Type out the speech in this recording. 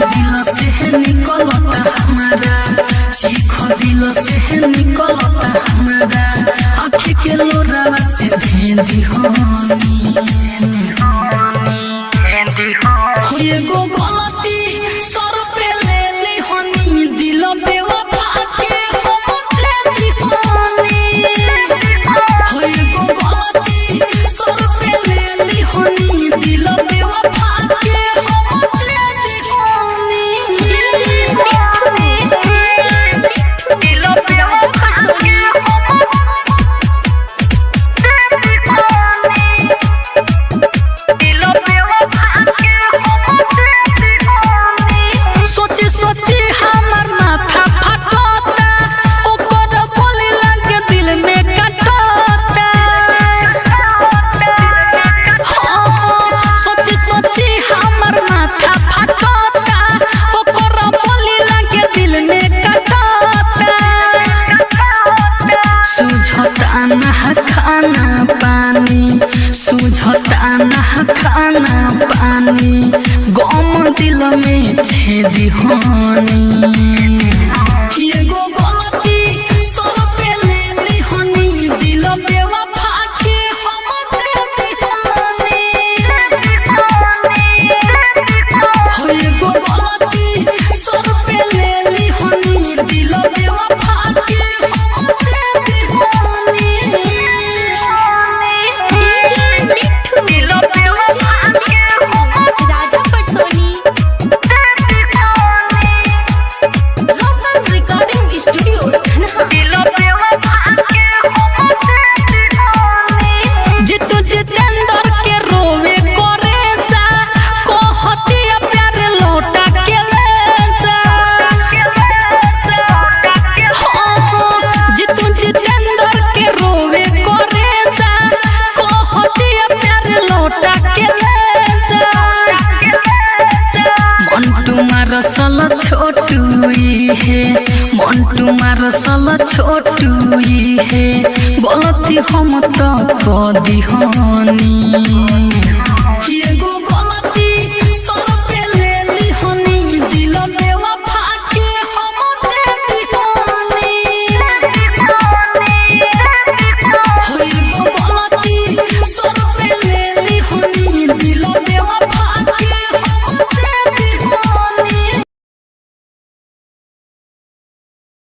दिल से निकलता हमारा, चीख दिल से निकलता हमारा, आँख के लोरावा से भेंदी होनी हो एगो गलती सर पे ले ली होनी, दिल बेवफा के हम दे दी होनी हो एगो गलती सर पे ले ली होनी, दिल बेवफा के हम दे दी होनी दिल बेवफा के हम दे दी होनी दिल बेवफा के हम दे दी होनी। सोची सोची हमर माथा फटता, ओकर बोली लगे दिल में कटता। सोची सोची हमर माथा फटता, ओकर बोली लगे दिल में कटता। सुझता ना खाना पानी, सुझता ना खाना पानी, गम दिल में छेदी होनी एगो गलती सर पे ले ली होनी, दिल बेवफा के हम दे दी होनी हो एगो गलती सर पे ले ली होनी, दिल बेवफा के हम दे दी होनी दिल बेवफा के हम राजा पटसोनी रिकॉर्डिंग स्टूडियो दिल बेवफा के हम दे दी होनी। जितु जितेंद्र के रोवे करे जा, कहती प्यार लौटा के ले जा। जितु जितेंद्र के रोवे करे जा, कहती प्यार लौटा के ले जा। मंटू मारसल छोटू है, मंटू मारसल छोटू है, गलती हम तो कदी होनी